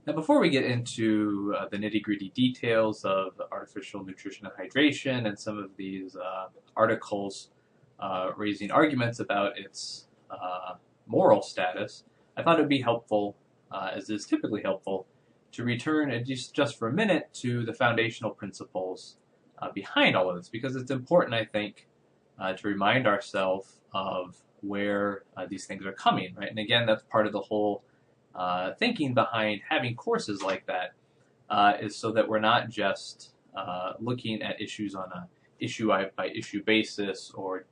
Now, before we get into the nitty-gritty details of artificial nutrition and hydration and some of these articles raising arguments about its moral status, I thought it would be helpful, as is typically helpful, to return just for a minute to the foundational principles behind all of this, because it's important, I think, to remind ourselves of where these things are coming, right? And again, that's part of the whole thinking behind having courses like that, is so that we're not just looking at issues on a issue-by-issue basis or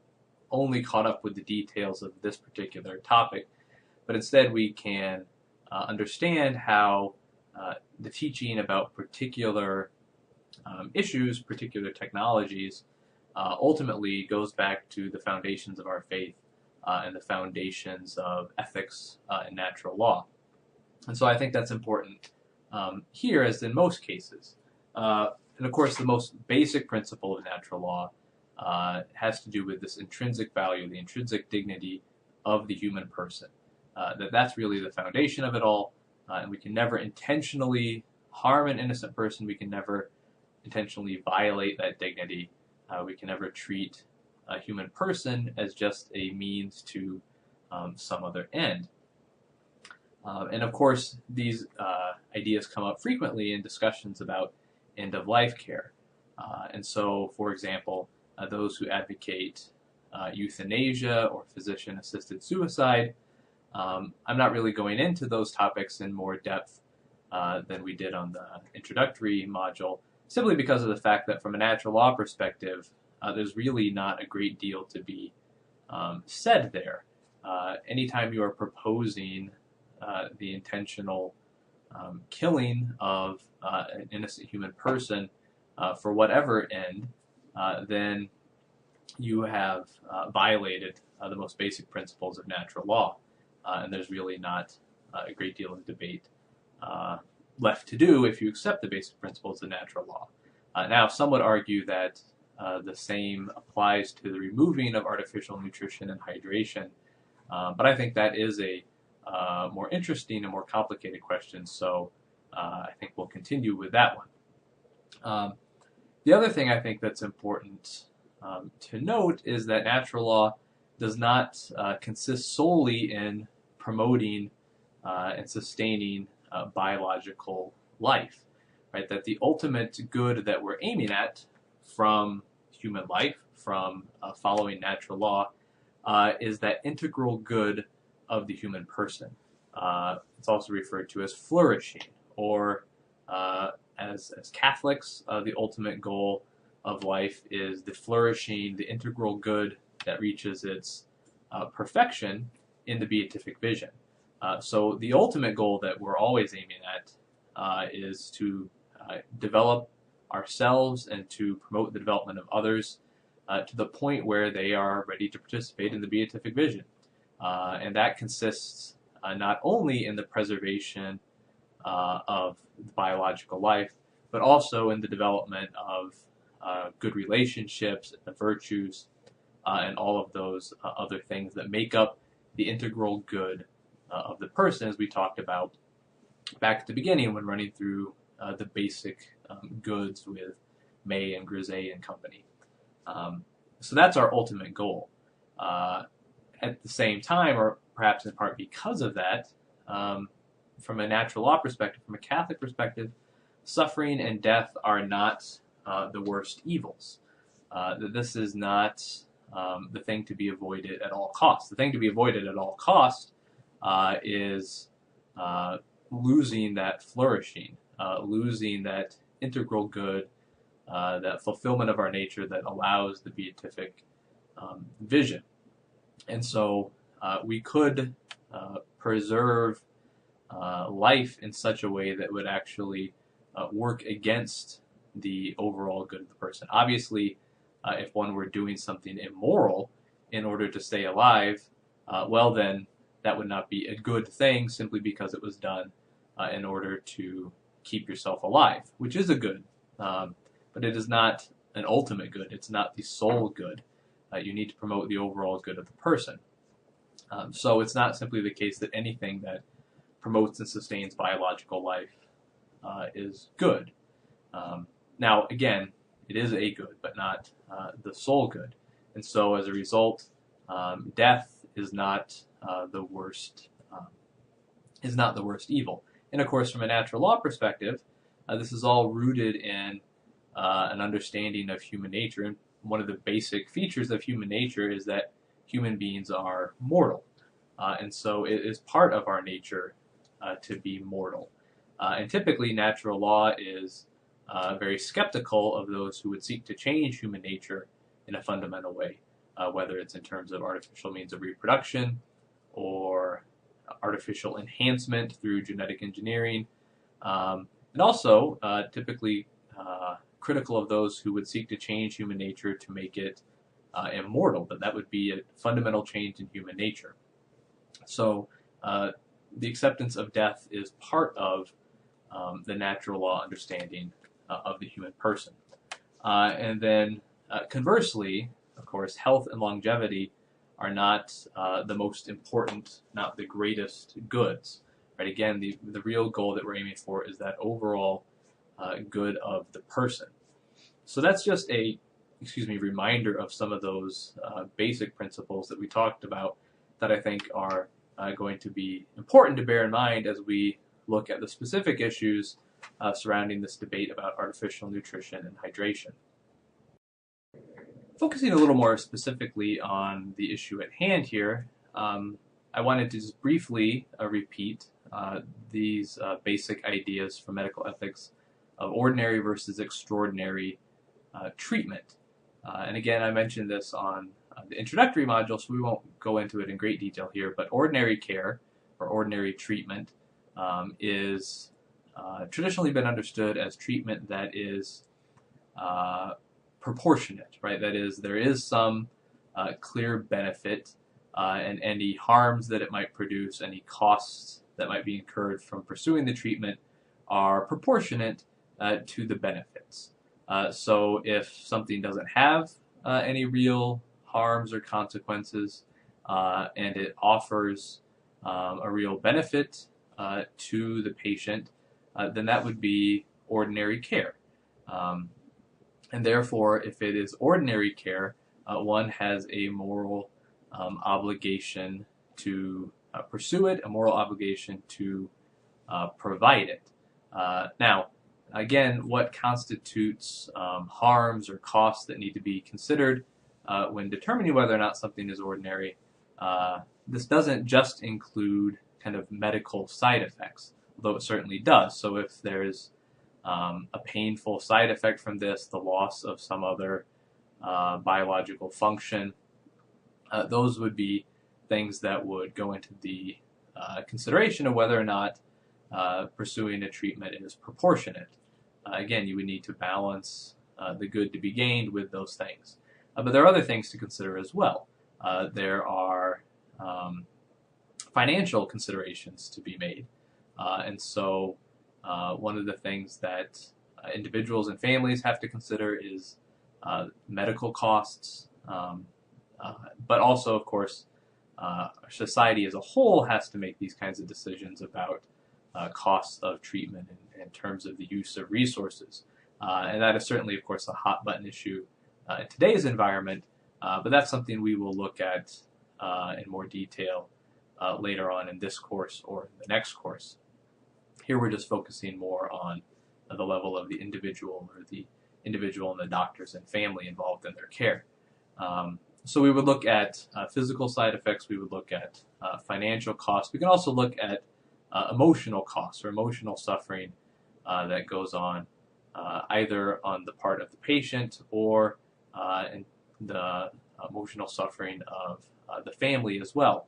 only caught up with the details of this particular topic, but instead we can understand how the teaching about particular issues, particular technologies, ultimately goes back to the foundations of our faith and the foundations of ethics and natural law. And so I think that's important here, as in most cases. And of course, the most basic principle of natural law has to do with this intrinsic value, the intrinsic dignity of the human person. That's really the foundation of it all, and we can never intentionally harm an innocent person. We can never intentionally violate that dignity. We can never treat a human person as just a means to some other end. And of course, these ideas come up frequently in discussions about end-of-life care. And so, for example, those who advocate euthanasia or physician-assisted suicide, I'm not really going into those topics in more depth than we did on the introductory module, simply because of the fact that from a natural law perspective, there's really not a great deal to be said there. Anytime you are proposing the intentional killing of an innocent human person for whatever end, then you have violated the most basic principles of natural law. And there's really not a great deal of debate left to do if you accept the basic principles of natural law. Now, some would argue that the same applies to the removing of artificial nutrition and hydration, but I think that is a more interesting and more complicated question, so I think we'll continue with that one. The other thing I think that's important to note is that natural law does not consist solely in promoting and sustaining biological life, right? That the ultimate good that we're aiming at from human life, from following natural law, is that integral good of the human person. It's also referred to as flourishing, or as Catholics, the ultimate goal of life is the flourishing, the integral good that reaches its perfection in the beatific vision. So the ultimate goal that we're always aiming at is to develop ourselves and to promote the development of others to the point where they are ready to participate in the beatific vision. And that consists not only in the preservation of biological life, but also in the development of good relationships, the virtues, and all of those other things that make up the integral good of the person, as we talked about back at the beginning when running through the basic goods with May and Grisey and company. So that's our ultimate goal. At the same time, or perhaps in part because of that, from a natural law perspective, from a Catholic perspective, suffering and death are not the worst evils. This is not the thing to be avoided at all costs. The thing to be avoided at all costs is losing that flourishing, losing that integral good, that fulfillment of our nature that allows the beatific vision. And so we could preserve life in such a way that would actually work against the overall good of the person. Obviously, if one were doing something immoral in order to stay alive, well then that would not be a good thing simply because it was done in order to keep yourself alive, which is a good, but it is not an ultimate good. It's not the sole good. You need to promote the overall good of the person. So it's not simply the case that anything that promotes and sustains biological life is good. Now, again, it is a good, but not the sole good. And so, as a result, death is not the worst. Is not the worst evil. And of course, from a natural law perspective, this is all rooted in an understanding of human nature. And one of the basic features of human nature is that human beings are mortal. And so it is part of our nature to be mortal. And typically, natural law is very skeptical of those who would seek to change human nature in a fundamental way, whether it's in terms of artificial means of reproduction or artificial enhancement through genetic engineering, and also typically critical of those who would seek to change human nature to make it immortal, that would be a fundamental change in human nature. So the acceptance of death is part of the natural law understanding of the human person. And then conversely, of course, health and longevity are not the most important, not the greatest goods. Right? Again, the real goal that we're aiming for is that overall good of the person. So that's just a reminder of some of those basic principles that we talked about that I think are going to be important to bear in mind as we look at the specific issues surrounding this debate about artificial nutrition and hydration. Focusing a little more specifically on the issue at hand here, I wanted to just briefly repeat these basic ideas from medical ethics of ordinary versus extraordinary treatment. And again, I mentioned this on the introductory module, so we won't go into it in great detail here, but ordinary care or ordinary treatment is traditionally been understood as treatment that is proportionate, right? That is, there is some clear benefit, and any harms that it might produce, any costs that might be incurred from pursuing the treatment are proportionate to the benefits. So if something doesn't have any real harms or consequences, and it offers a real benefit to the patient, then that would be ordinary care. And therefore, if it is ordinary care, one has a moral obligation to pursue it, a moral obligation to provide it. Now, again, what constitutes harms or costs that need to be considered when determining whether or not something is ordinary? This doesn't just include kind of medical side effects, although it certainly does. So if there's a painful side effect from this, the loss of some other biological function, those would be things that would go into the consideration of whether or not pursuing a treatment is proportionate. Again, you would need to balance the good to be gained with those things. But there are other things to consider as well. There are financial considerations to be made. And so one of the things that individuals and families have to consider is medical costs, but also, of course, our society as a whole has to make these kinds of decisions about costs of treatment in terms of the use of resources. And that is certainly, of course, a hot button issue in today's environment, but that's something we will look at in more detail later on in this course or the next course. Here we're just focusing more on the level of the individual, or the individual and the doctors and family involved in their care. So we would look at physical side effects, we would look at financial costs. We can also look at emotional costs or emotional suffering that goes on either on the part of the patient or in the emotional suffering of the family as well.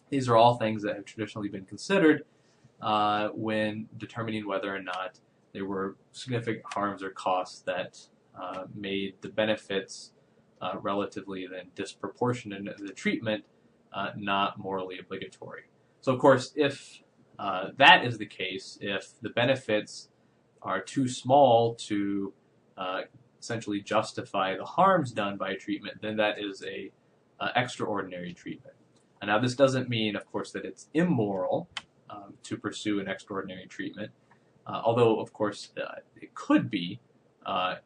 These are all things that have traditionally been considered when determining whether or not there were significant harms or costs that made the benefits relatively then disproportionate to the treatment not morally obligatory. So of course, if that is the case, if the benefits are too small to essentially justify the harms done by a treatment, then that is a extraordinary treatment. And now this doesn't mean, of course, that it's immoral to pursue an extraordinary treatment. although, of course, it could be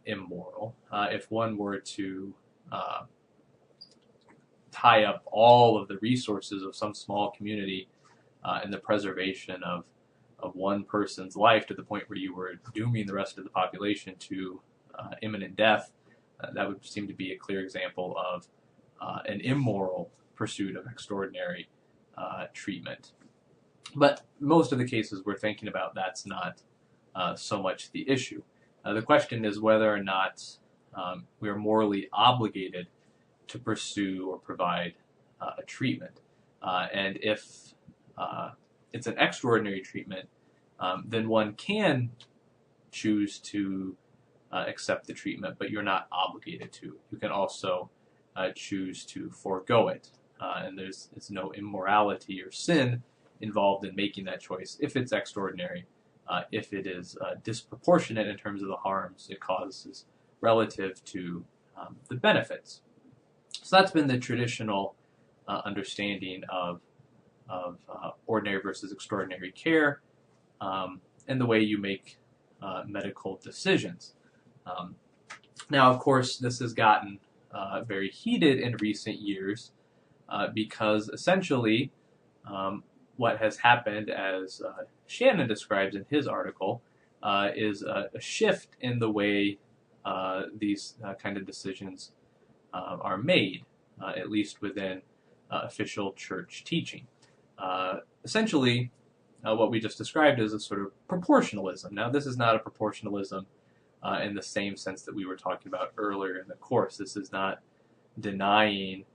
immoral if one were to tie up all of the resources of some small community in the preservation of one person's life to the point where you were dooming the rest of the population to imminent death. That would seem to be a clear example of an immoral pursuit of extraordinary treatment. But most of the cases we're thinking about, that's not so much the issue. The question is whether or not we are morally obligated to pursue or provide a treatment. And if it's an extraordinary treatment, then one can choose to accept the treatment, but you're not obligated to. You can also choose to forego it. And there's no immorality or sin involved in making that choice if it's extraordinary, if it is disproportionate in terms of the harms it causes relative to the benefits. So that's been the traditional understanding of ordinary versus extraordinary care and the way you make medical decisions. Now, of course, this has gotten very heated in recent years because essentially what has happened, as Shannon describes in his article, is a shift in the way these kind of decisions are made, at least within official church teaching. Essentially, what we just described is a sort of proportionalism. Now, this is not a proportionalism in the same sense that we were talking about earlier in the course. This is not denying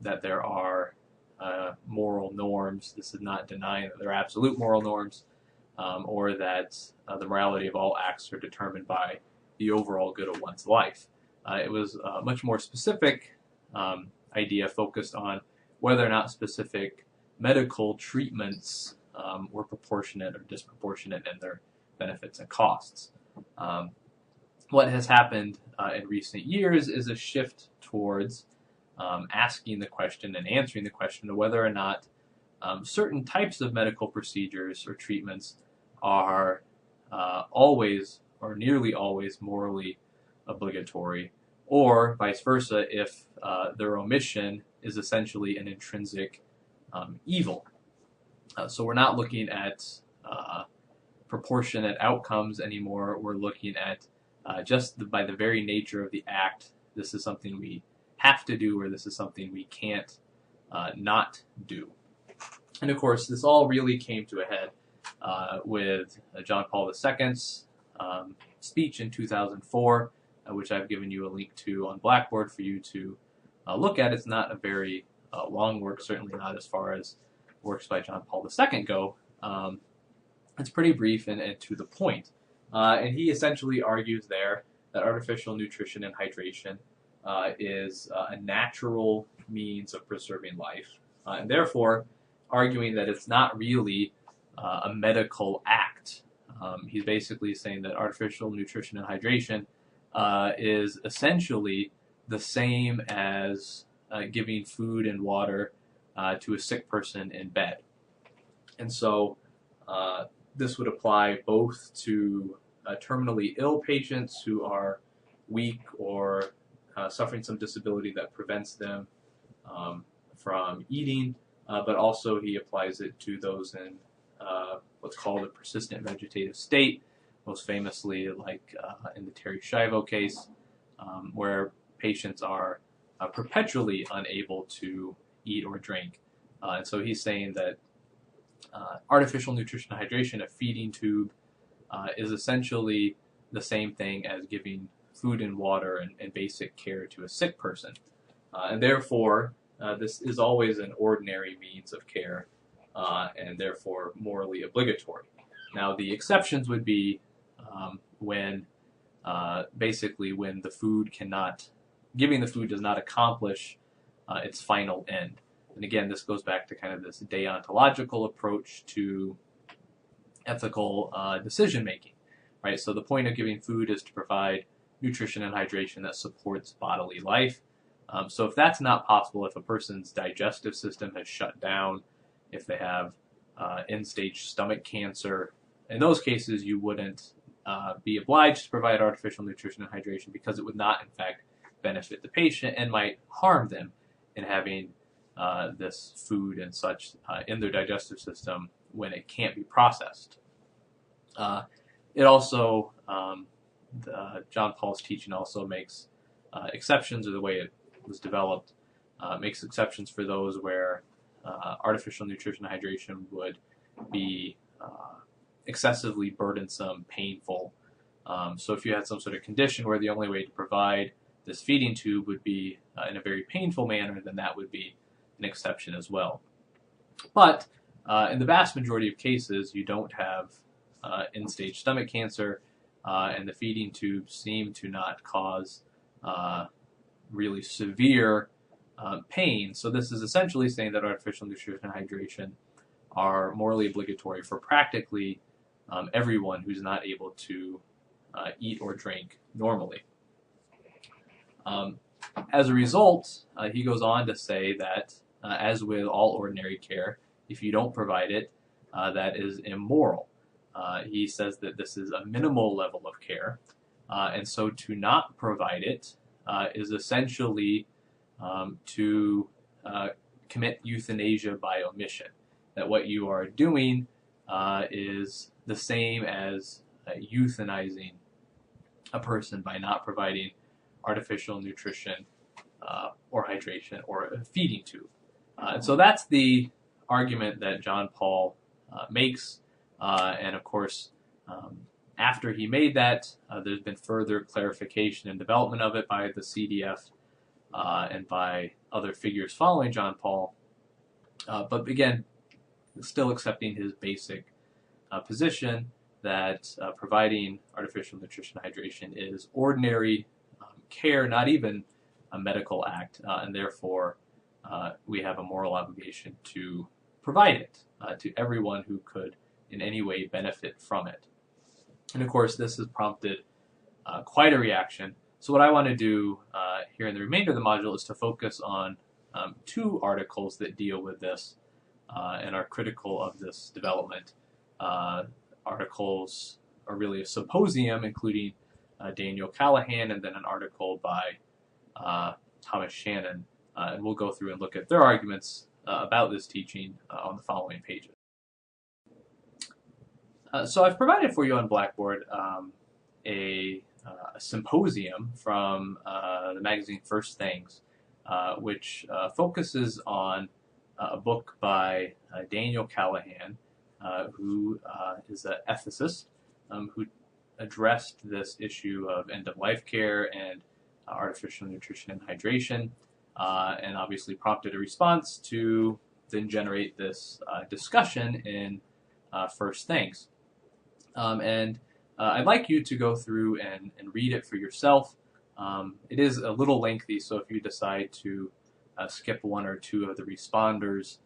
that there are moral norms. This is not denying that there are absolute moral norms or that the morality of all acts are determined by the overall good of one's life. It was a much more specific idea focused on whether or not specific medical treatments were proportionate or disproportionate in their benefits and costs. What has happened in recent years is a shift towards asking the question and answering the question of whether or not certain types of medical procedures or treatments are always or nearly always morally obligatory, or vice versa, if their omission is essentially an intrinsic evil. So we're not looking at proportionate outcomes anymore. We're looking at just by the very nature of the act, this is something we have to do or this is something we can't not do. And of course, this all really came to a head with John Paul II's speech in 2004, which I've given you a link to on Blackboard for you to look at. It's not a very long work, certainly not as far as works by John Paul II go. It's pretty brief and to the point. And he essentially argues there that artificial nutrition and hydration is a natural means of preserving life, and therefore arguing that it's not really a medical act. He's basically saying that artificial nutrition and hydration is essentially the same as giving food and water to a sick person in bed. And so this would apply both to terminally ill patients who are weak or suffering some disability that prevents them from eating, but also he applies it to those in what's called a persistent vegetative state, most famously like in the Terry Schiavo case, where patients are perpetually unable to eat or drink. And so he's saying that artificial nutrition and hydration, a feeding tube, is essentially the same thing as giving food and water and basic care to a sick person. And therefore, this is always an ordinary means of care and therefore morally obligatory. Now, the exceptions would be when basically when the food giving the food does not accomplish its final end. And again, this goes back to kind of this deontological approach to ethical decision making, right? So the point of giving food is to provide nutrition and hydration that supports bodily life. So if that's not possible, if a person's digestive system has shut down, if they have end-stage stomach cancer, in those cases, you wouldn't be obliged to provide artificial nutrition and hydration because it would not, in fact, benefit the patient and might harm them in having this food and such in their digestive system when it can't be processed. It also, John Paul's teaching also makes exceptions, or the way it was developed, makes exceptions for those where artificial nutrition and hydration would be excessively burdensome, painful. So if you had some sort of condition where the only way to provide this feeding tube would be in a very painful manner, then that would be an exception as well. But in the vast majority of cases, you don't have end-stage stomach cancer, and the feeding tubes seem to not cause really severe pain. So this is essentially saying that artificial nutrition and hydration are morally obligatory for practically everyone who's not able to eat or drink normally. As a result, he goes on to say that, as with all ordinary care, if you don't provide it, that is immoral. He says that this is a minimal level of care, and so to not provide it is essentially to commit euthanasia by omission. That what you are doing is the same as euthanizing a person by not providing artificial nutrition or hydration or a feeding tube. And so that's the argument that John Paul makes. And of course, after he made that, there's been further clarification and development of it by the CDF and by other figures following John Paul. But again, still accepting his basic position that providing artificial nutrition and hydration is ordinary care, not even a medical act, and therefore we have a moral obligation to provide it to everyone who could in any way benefit from it. And of course, this has prompted quite a reaction. So what I want to do here in the remainder of the module is to focus on two articles that deal with this and are critical of this development. Articles are really a symposium, including Daniel Callahan, and then an article by Thomas Shannon. And we'll go through and look at their arguments about this teaching on the following pages. So I've provided for you on Blackboard a symposium from the magazine First Things, which focuses on a book by Daniel Callahan, who is an ethicist who addressed this issue of end-of-life care and artificial nutrition and hydration, and obviously prompted a response to then generate this discussion in First Things. And I'd like you to go through and read it for yourself. It is a little lengthy, so if you decide to skip one or two of the responders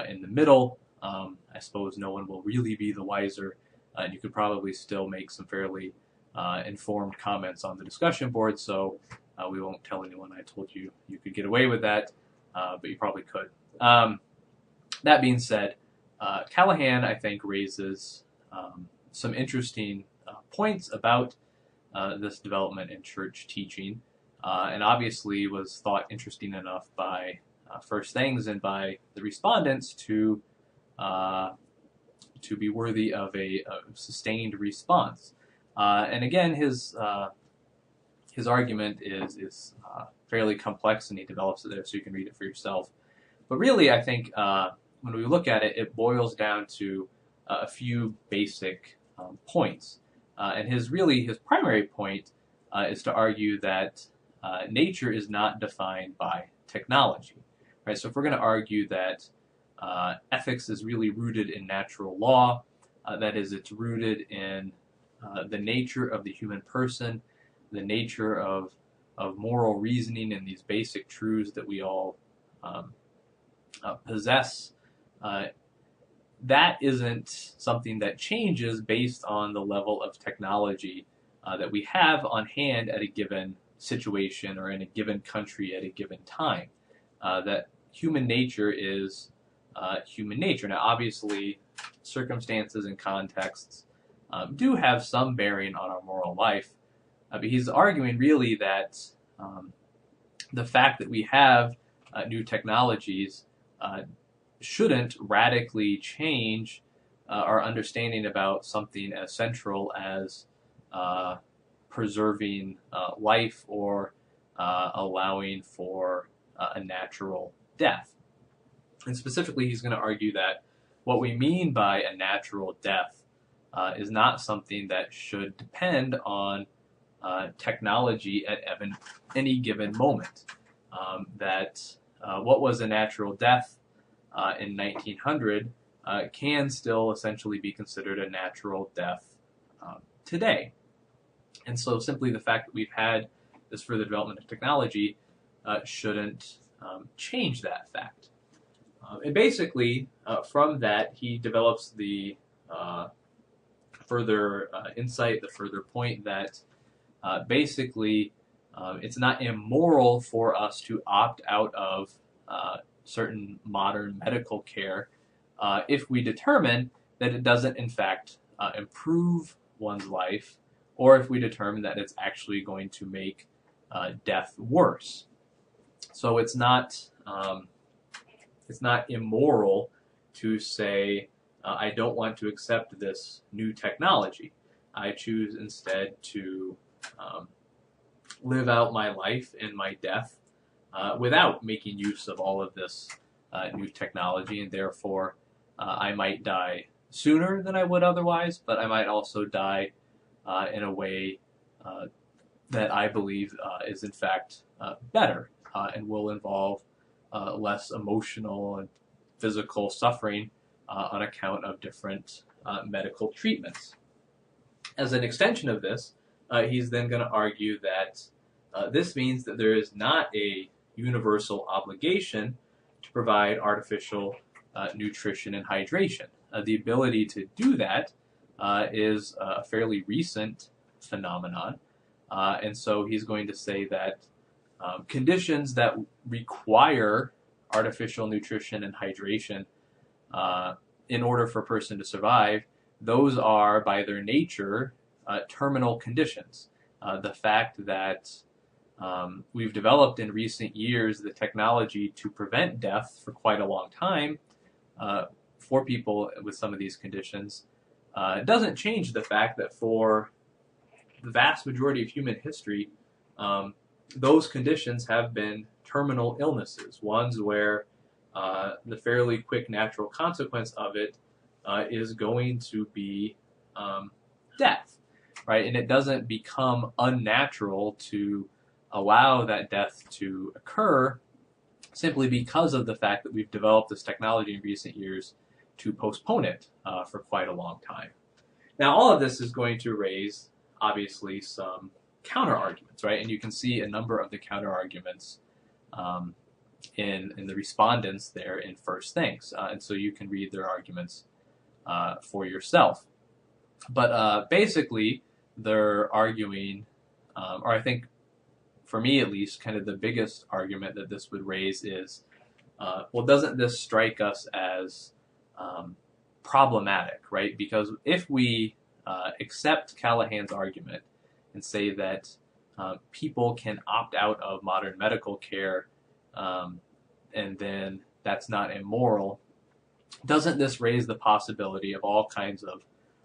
in the middle, I suppose no one will really be the wiser, and you could probably still make some fairly informed comments on the discussion board, so we won't tell anyone I told you you could get away with that, but you probably could. That being said, Callahan, I think, raises some interesting points about this development in church teaching, and obviously was thought interesting enough by First Things and by the respondents to be worthy of a sustained response. And again, his argument is fairly complex, and he develops it there so you can read it for yourself. But really, I think when we look at it, it boils down to a few basic points. And his primary point is to argue that nature is not defined by technology. Right? So if we're going to argue that ethics is really rooted in natural law, that is, it's rooted in the nature of the human person, the nature of moral reasoning and these basic truths that we all possess, that isn't something that changes based on the level of technology that we have on hand at a given situation or in a given country at a given time. That human nature is human nature. Now, obviously, circumstances and contexts do have some bearing on our moral life. But he's arguing really that the fact that we have new technologies shouldn't radically change our understanding about something as central as preserving life or allowing for a natural death. And specifically, he's going to argue that what we mean by a natural death is not something that should depend on technology at any given moment. What was a natural death in 1900 can still essentially be considered a natural death today. And so simply the fact that we've had this further development of technology shouldn't change that fact. And basically, from that, he develops the further insight, the further point that basically it's not immoral for us to opt out of certain modern medical care if we determine that it doesn't, in fact, improve one's life, or if we determine that it's actually going to make death worse. So it's not immoral to say, I don't want to accept this new technology. I choose instead to live out my life and my death without making use of all of this new technology, and therefore I might die sooner than I would otherwise, but I might also die in a way that I believe is in fact better and will involve less emotional and physical suffering on account of different medical treatments. As an extension of this, he's then going to argue that this means that there is not a universal obligation to provide artificial nutrition and hydration. The ability to do that is a fairly recent phenomenon, and so he's going to say that conditions that require artificial nutrition and hydration in order for a person to survive, those are by their nature terminal conditions. The fact that we've developed in recent years the technology to prevent death for quite a long time for people with some of these conditions doesn't change the fact that for the vast majority of human history, those conditions have been terminal illnesses, ones where the fairly quick natural consequence of it is going to be death, right? And it doesn't become unnatural to allow that death to occur simply because of the fact that we've developed this technology in recent years to postpone it for quite a long time. Now, all of this is going to raise, obviously, some counter-arguments, right? And you can see a number of the counter-arguments in the respondents there in First Things. And so you can read their arguments for yourself. But basically, they're arguing, or I think, for me at least, kind of the biggest argument that this would raise is, well, doesn't this strike us as problematic, right? Because if we accept Callahan's argument and say that people can opt out of modern medical care and then that's not immoral, doesn't this raise the possibility of all kinds of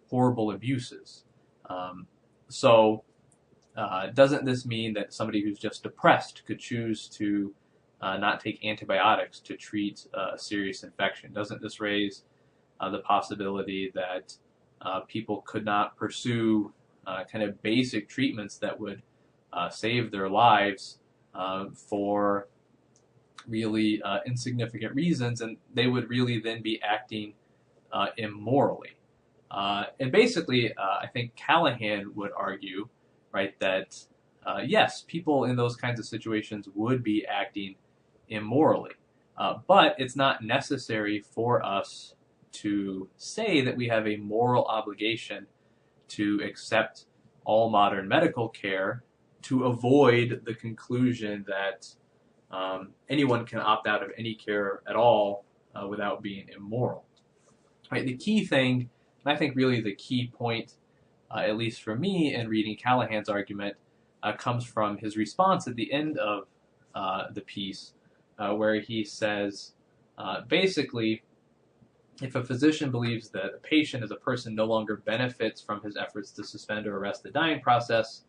horrible abuses? Doesn't this mean that somebody who's just depressed could choose to not take antibiotics to treat a serious infection? Doesn't this raise the possibility that people could not pursue kind of basic treatments that would save their lives for really insignificant reasons, and they would really then be acting immorally? And basically, I think Callahan would argue, right, that yes, people in those kinds of situations would be acting immorally, but it's not necessary for us to say that we have a moral obligation to accept all modern medical care to avoid the conclusion that anyone can opt out of any care at all without being immoral. Right, the key thing, and I think really the key point at least for me in reading Callahan's argument, comes from his response at the end of the piece, where he says, basically, if a physician believes that a patient is a person no longer benefits from his efforts to suspend or arrest the dying process,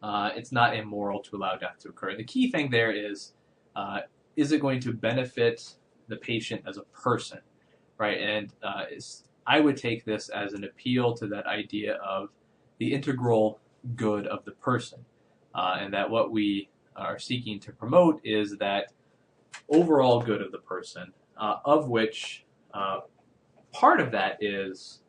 it's not immoral to allow death to occur. The key thing there is it going to benefit the patient as a person, right? And I would take this as an appeal to that idea of the integral good of the person, and that what we are seeking to promote is that overall good of the person, of which part of that is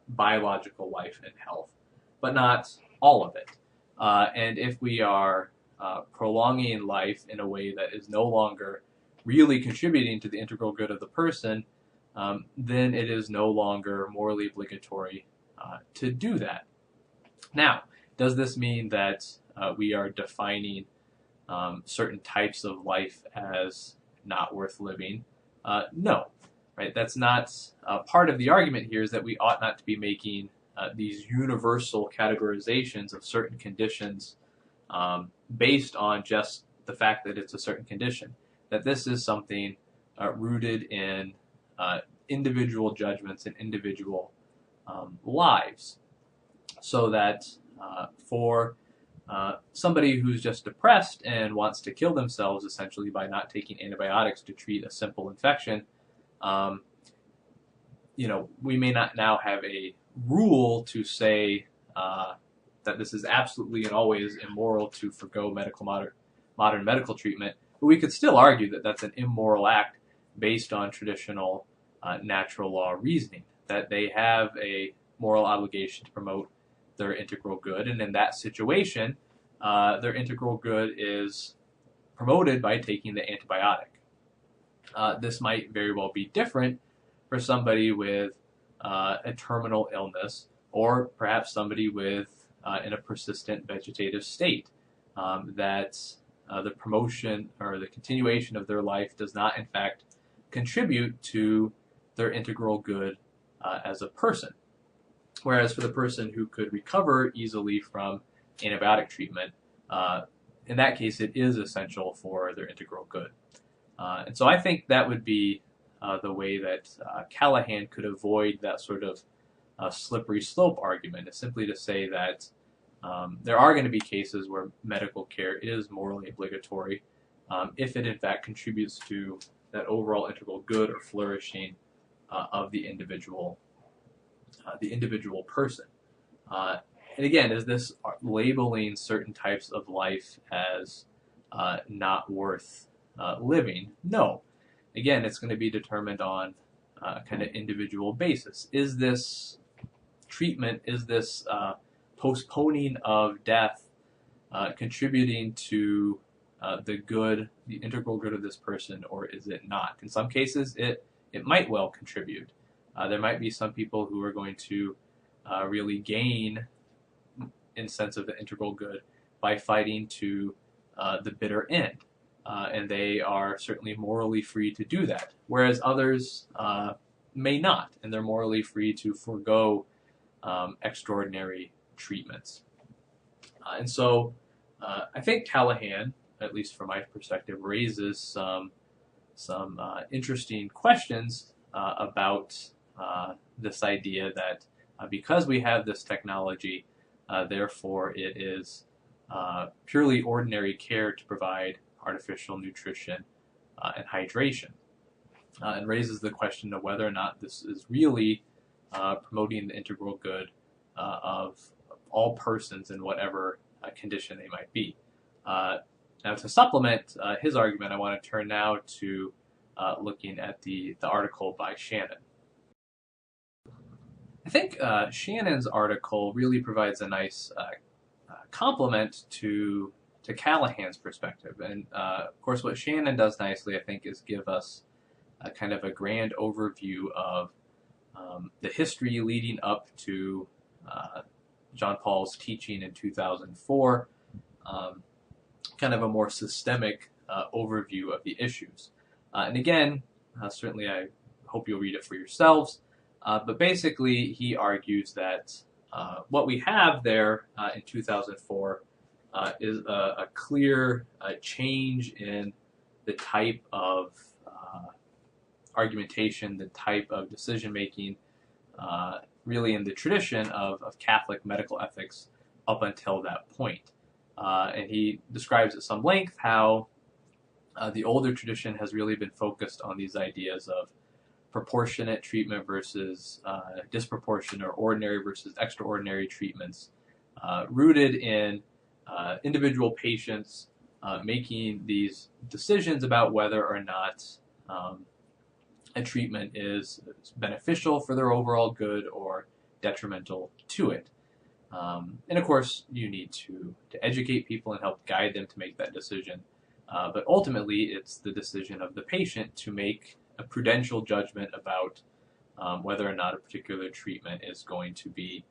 biological life and health, but not all of it. And if we are prolonging life in a way that is no longer really contributing to the integral good of the person, then it is no longer morally obligatory to do that. Now, does this mean that we are defining certain types of life as not worth living? No, right? That's not part of the argument here. Is that we ought not to be making these universal categorizations of certain conditions based on just the fact that it's a certain condition. That this is something rooted in individual judgments and individual lives. So that for somebody who's just depressed and wants to kill themselves essentially by not taking antibiotics to treat a simple infection, we may not now have a rule to say that this is absolutely and always immoral to forgo modern medical treatment, but we could still argue that that's an immoral act based on traditional natural law reasoning, that they have a moral obligation to promote their integral good, and in that situation, their integral good is promoted by taking the antibiotic. This might very well be different for somebody with a terminal illness, or perhaps somebody with in a persistent vegetative state, that the promotion or the continuation of their life does not in fact contribute to their integral good as a person. Whereas for the person who could recover easily from antibiotic treatment, in that case it is essential for their integral good. And so I think that would be the way that Callahan could avoid that sort of slippery slope argument, is simply to say that there are going to be cases where medical care is morally obligatory if it in fact contributes to that overall integral good or flourishing of the individual person. And again, is this labeling certain types of life as not worth living? No. Again, it's going to be determined on kind of individual basis. Is this treatment, is this postponing of death contributing to the integral good of this person, or is it not? In some cases, it might well contribute. There might be some people who are going to really gain in sense of the integral good by fighting to the bitter end. And they are certainly morally free to do that, whereas others may not, and they're morally free to forego extraordinary treatments. And so I think Callahan, at least from my perspective, raises some interesting questions about this idea that because we have this technology, therefore it is purely ordinary care to provide artificial nutrition and hydration, and raises the question of whether or not this is really promoting the integral good of all persons in whatever condition they might be. Now, to supplement his argument, I want to turn now to looking at the article by Shannon. I think Shannon's article really provides a nice complement to Callahan's perspective. And of course, what Shannon does nicely, I think, is give us a kind of a grand overview of the history leading up to John Paul's teaching in 2004, kind of a more systemic overview of the issues. And again, certainly I hope you'll read it for yourselves, but basically he argues that what we have there in 2004 is a clear change in the type of argumentation, the type of decision making, really in the tradition of Catholic medical ethics up until that point. And he describes at some length how the older tradition has really been focused on these ideas of proportionate treatment versus disproportionate, or ordinary versus extraordinary treatments, rooted in individual patients making these decisions about whether or not a treatment is beneficial for their overall good or detrimental to it. And of course, you need to educate people and help guide them to make that decision. But ultimately, it's the decision of the patient to make a prudential judgment about whether or not a particular treatment is going to be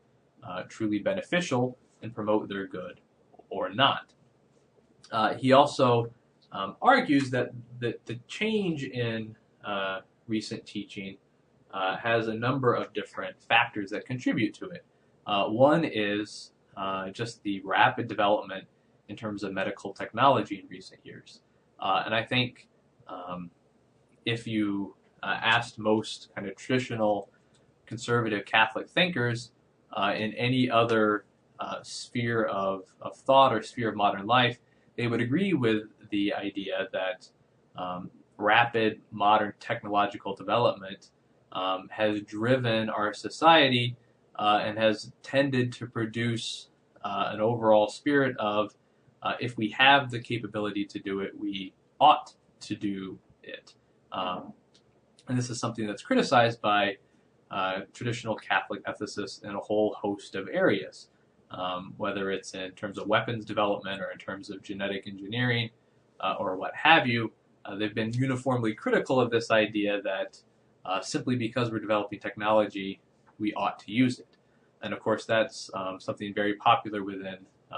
truly beneficial and promote their good or not. He also argues that the change in recent teaching has a number of different factors that contribute to it. One is just the rapid development in terms of medical technology in recent years. And I think if you asked most kind of traditional conservative Catholic thinkers in any other sphere of thought or sphere of modern life, they would agree with the idea that rapid modern technological development has driven our society and has tended to produce an overall spirit of if we have the capability to do it, we ought to do it. And this is something that's criticized by traditional Catholic ethicists in a whole host of areas, whether it's in terms of weapons development or in terms of genetic engineering or what have you. They've been uniformly critical of this idea that simply because we're developing technology, we ought to use it. And of course, that's something very popular within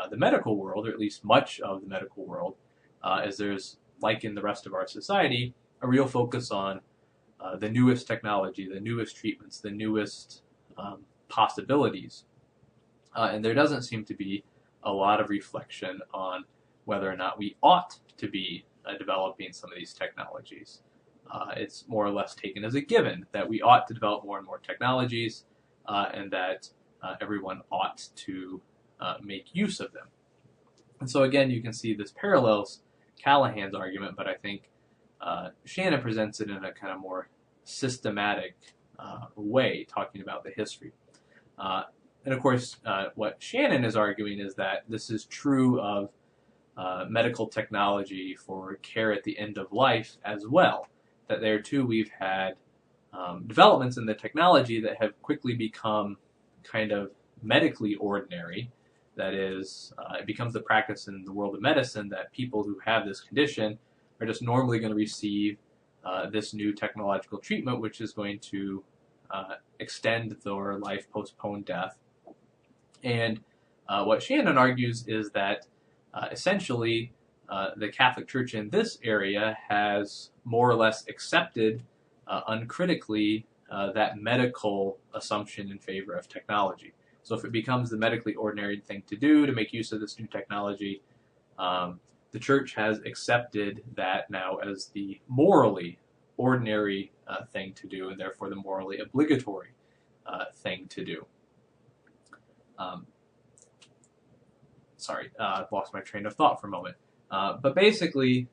the medical world, or at least much of the medical world, as there's, like in the rest of our society, a real focus on the newest technology, the newest treatments, the newest possibilities. And there doesn't seem to be a lot of reflection on whether or not we ought to be developing some of these technologies. It's more or less taken as a given that we ought to develop more and more technologies and that everyone ought to make use of them. And so again, you can see this parallels Callahan's argument, but I think Shannon presents it in a kind of more systematic way, talking about the history. And of course, what Shannon is arguing is that this is true of medical technology for care at the end of life as well. That there too we've had developments in the technology that have quickly become kind of medically ordinary. That is, it becomes the practice in the world of medicine that people who have this condition are just normally going to receive this new technological treatment, which is going to extend their life, postpone death. And what Shannon argues is that essentially the Catholic Church in this area has more or less accepted uncritically that medical assumption in favor of technology. So if it becomes the medically ordinary thing to do to make use of this new technology, the Church has accepted that now as the morally ordinary thing to do, and therefore the morally obligatory thing to do. Sorry, I lost my train of thought for a moment. But basically,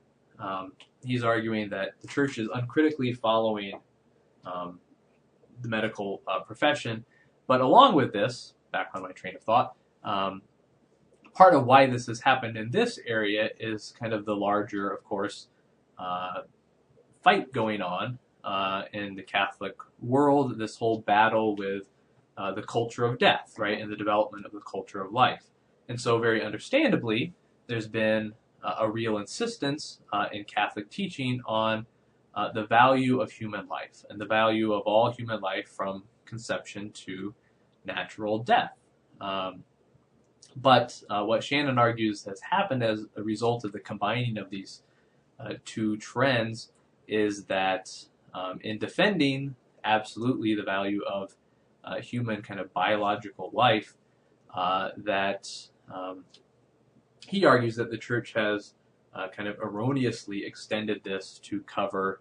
he's arguing that the Church is uncritically following the medical profession. But along with this, back on my train of thought, part of why this has happened in this area is kind of the larger, of course, fight going on in the Catholic world, this whole battle with the culture of death, right, and the development of the culture of life. And so very understandably, there's been a real insistence in Catholic teaching on the value of human life and the value of all human life from conception to natural death. But what Shannon argues has happened as a result of the combining of these two trends is that in defending absolutely the value of human kind of biological life, that he argues that the church has kind of erroneously extended this to cover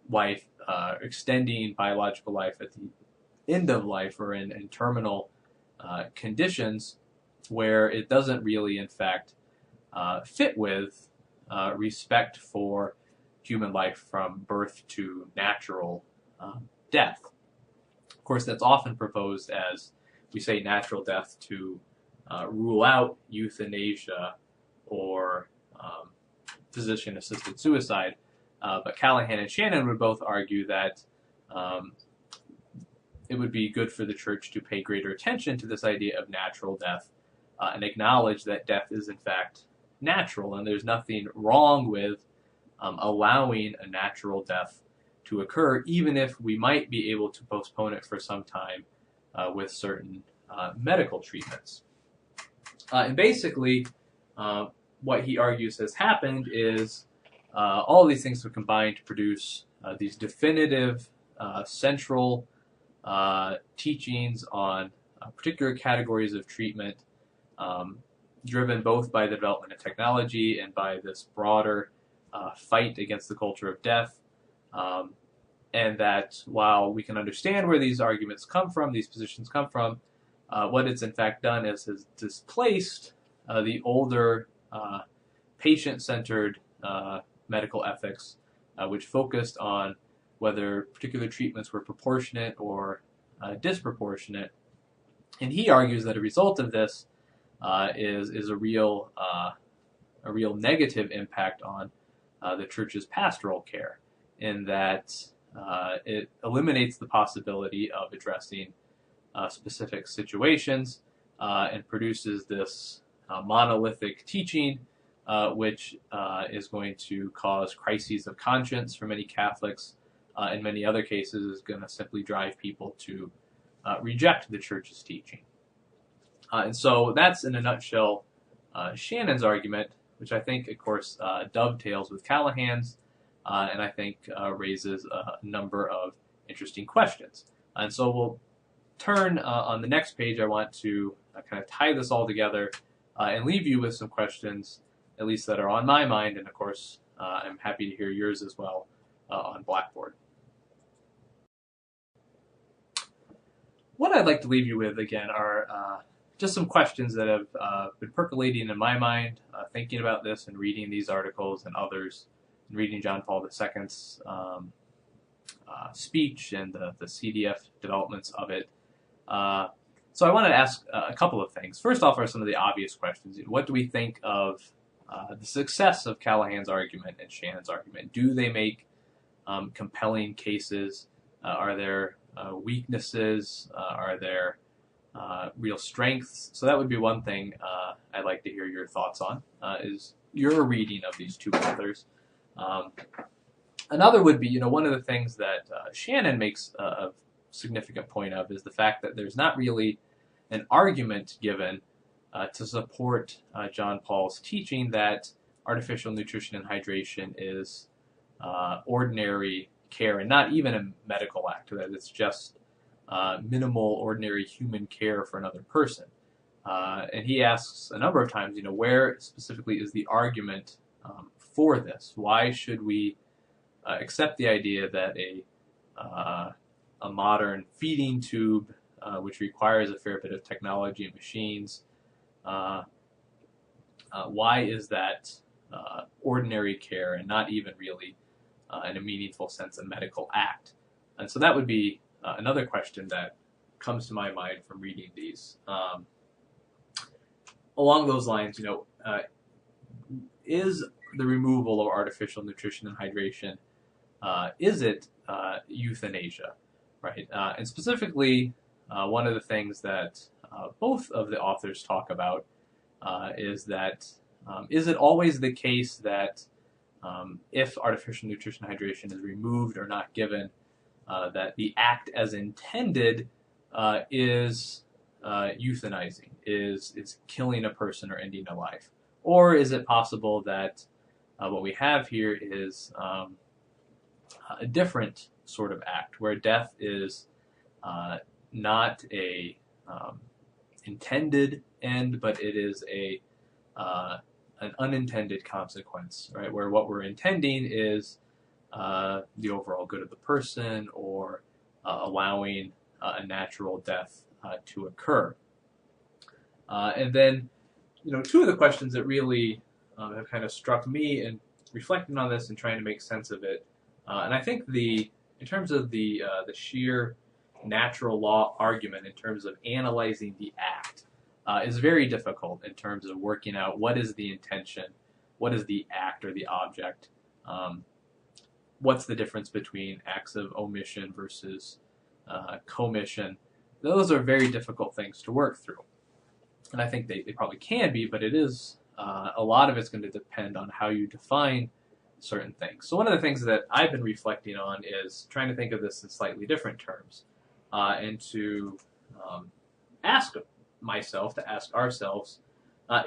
life, extending biological life at the end of life or in terminal conditions where it doesn't really, in fact, fit with respect for human life from birth to natural death. Of course, that's often proposed as, we say, natural death to rule out euthanasia or physician-assisted suicide. But Callahan and Shannon would both argue that it would be good for the church to pay greater attention to this idea of natural death and acknowledge that death is, in fact, natural, and there's nothing wrong with allowing a natural death to occur, even if we might be able to postpone it for some time with certain medical treatments. And basically, what he argues has happened is all of these things have combined to produce these definitive central teachings on particular categories of treatment, driven both by the development of technology and by this broader fight against the culture of death. And that while we can understand where these arguments come from, these positions come from, what it's in fact done is has displaced the older patient-centered medical ethics, which focused on whether particular treatments were proportionate or disproportionate. And he argues that a result of this is a real negative impact on the church's pastoral care, in that it eliminates the possibility of addressing specific situations and produces this monolithic teaching, which is going to cause crises of conscience for many Catholics. In many other cases, is going to simply drive people to reject the church's teaching. And so that's, in a nutshell, Shannon's argument, which I think, of course, dovetails with Callahan's, and I think raises a number of interesting questions. And so we'll turn on the next page. I want to kind of tie this all together and leave you with some questions, at least that are on my mind, and of course, I'm happy to hear yours as well on Blackboard. What I'd like to leave you with, again, are just some questions that have been percolating in my mind, thinking about this and reading these articles and others, and reading John Paul II's speech and the CDF developments of it. So I wanted to ask a couple of things. First off are some of the obvious questions. What do we think of the success of Callahan's argument and Shannon's argument? Do they make compelling cases? Are there weaknesses? Are there real strengths? So that would be one thing I'd like to hear your thoughts on, is your reading of these two authors. Another would be, one of the things that Shannon makes a significant point of is the fact that there's not really an argument given to support John Paul's teaching that artificial nutrition and hydration is ordinary care and not even a medical act, that it's just minimal, ordinary human care for another person. And he asks a number of times, where specifically is the argument for this? Why should we accept the idea that a modern feeding tube, which requires a fair bit of technology and machines, why is that ordinary care and not even really, in a meaningful sense, a medical act? And so that would be another question that comes to my mind from reading these. Along those lines, is the removal of artificial nutrition and hydration, is it euthanasia, right? And specifically, one of the things that both of the authors talk about is that is it always the case that if artificial nutrition and hydration is removed or not given, that the act as intended is euthanizing, is killing a person or ending a life? Or is it possible that what we have here is a different sort of act, where death is not a intended end, but it is an unintended consequence, right? Where what we're intending is the overall good of the person, or allowing a natural death to occur. And then, two of the questions that really have kind of struck me in reflecting on this and trying to make sense of it, and I think in terms of the sheer natural law argument, in terms of analyzing the act, is very difficult in terms of working out what is the intention, what is the act or the object, what's the difference between acts of omission versus commission. Those are very difficult things to work through. And I think they probably can be, but it is, a lot of it's going to depend on how you define certain things. So one of the things that I've been reflecting on is trying to think of this in slightly different terms, and to ask myself, to ask ourselves,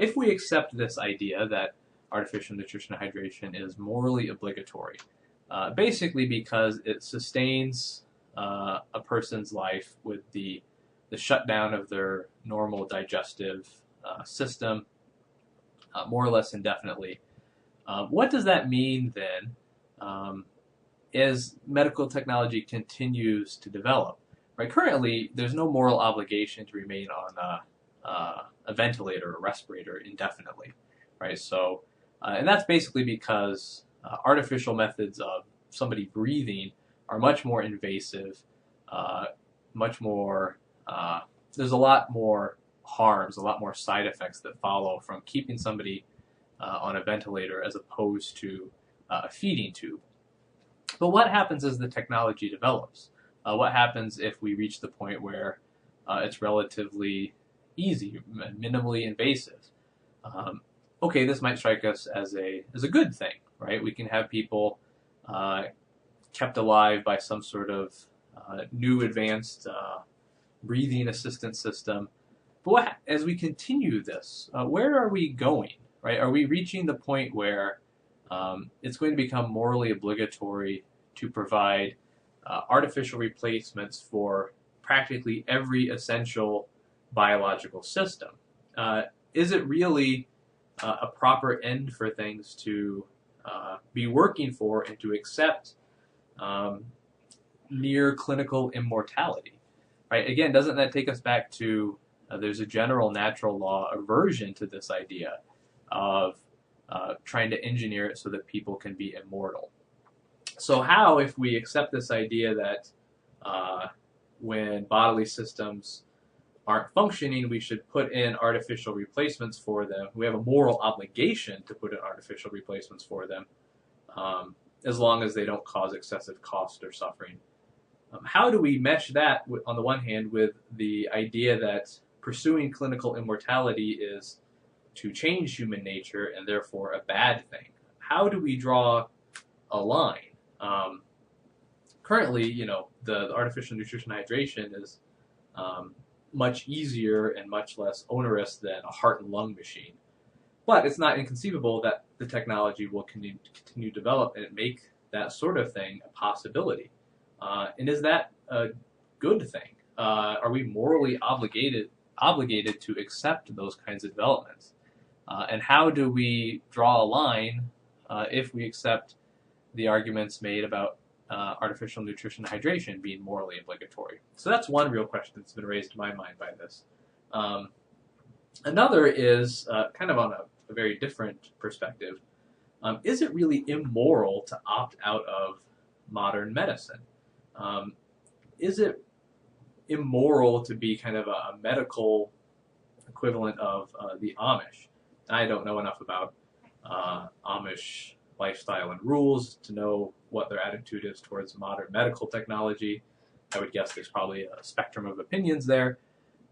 if we accept this idea that artificial nutrition and hydration is morally obligatory, basically because it sustains a person's life with the shutdown of their normal digestive system, more or less indefinitely. What does that mean then as medical technology continues to develop? Right, currently, there's no moral obligation to remain on a ventilator or respirator indefinitely. Right, so, and that's basically because artificial methods of somebody breathing are much more invasive, much more. There's a lot more harms, a lot more side effects that follow from keeping somebody on a ventilator as opposed to a feeding tube. But what happens as the technology develops? What happens if we reach the point where it's relatively easy, minimally invasive? Okay, this might strike us as a good thing, right? We can have people kept alive by some sort of new advanced breathing assistance system. But as we continue this, where are we going? Right? Are we reaching the point where it's going to become morally obligatory to provide artificial replacements for practically every essential biological system? Is it really a proper end for things to be working for and to accept near clinical immortality? Right? Again, doesn't that take us back to there's a general natural law aversion to this idea of trying to engineer it so that people can be immortal? So how, if we accept this idea that when bodily systems aren't functioning, we should put in artificial replacements for them, we have a moral obligation to put in artificial replacements for them, as long as they don't cause excessive cost or suffering. How do we mesh that, on the one hand, with the idea that pursuing clinical immortality is to change human nature and therefore a bad thing? How do we draw a line? Currently, the artificial nutrition hydration is much easier and much less onerous than a heart and lung machine. But it's not inconceivable that the technology will continue to develop and make that sort of thing a possibility. And is that a good thing? Are we morally obligated to accept those kinds of developments? And how do we draw a line if we accept the arguments made about artificial nutrition and hydration being morally obligatory? So that's one real question that's been raised to my mind by this. Another is kind of on a very different perspective. Is it really immoral to opt out of modern medicine? Is it immoral to be kind of a medical equivalent of the Amish? I don't know enough about Amish lifestyle and rules to know what their attitude is towards modern medical technology. I would guess there's probably a spectrum of opinions there.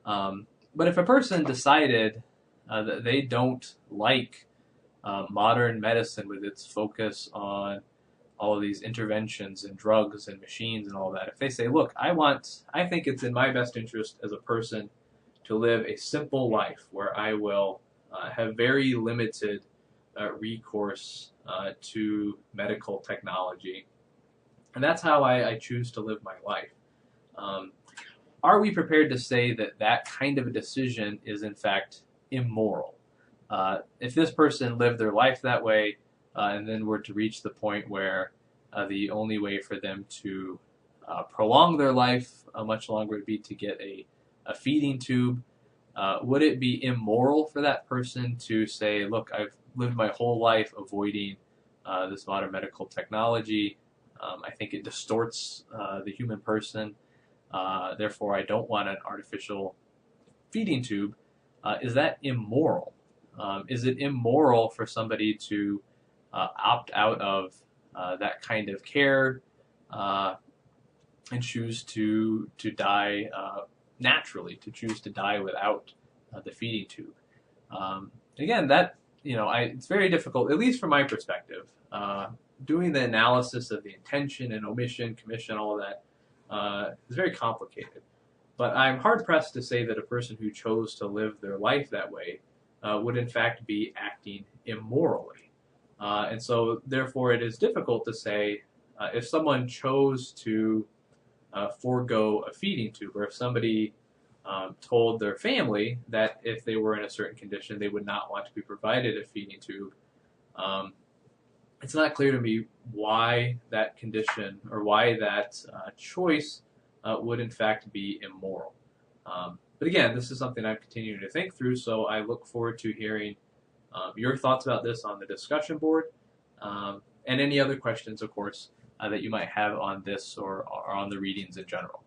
But if a person decided that they don't like modern medicine with its focus on all of these interventions and drugs and machines and all that, if they say, look, I think it's in my best interest as a person to live a simple life where I will have very limited recourse to medical technology, and that's how I choose to live my life. are we prepared to say that that kind of a decision is in fact immoral? If this person lived their life that way and then were to reach the point where the only way for them to prolong their life much longer would be to get a feeding tube, would it be immoral for that person to say, look, I've lived my whole life avoiding this modern medical technology. I think it distorts the human person. Therefore, I don't want an artificial feeding tube. Is that immoral? Is it immoral for somebody to opt out of that kind of care and choose to die naturally, to choose to die without the feeding tube? Again, that it's very difficult, at least from my perspective. Doing the analysis of the intention and omission, commission, all of that is very complicated. But I'm hard-pressed to say that a person who chose to live their life that way would in fact be acting immorally. And so therefore it is difficult to say if someone chose to forego a feeding tube, or if somebody told their family that if they were in a certain condition they would not want to be provided a feeding tube, it's not clear to me why that condition or why that choice would in fact be immoral. But again, this is something I'm continuing to think through, so I look forward to hearing your thoughts about this on the discussion board, and any other questions, of course, that you might have on this or on the readings in general.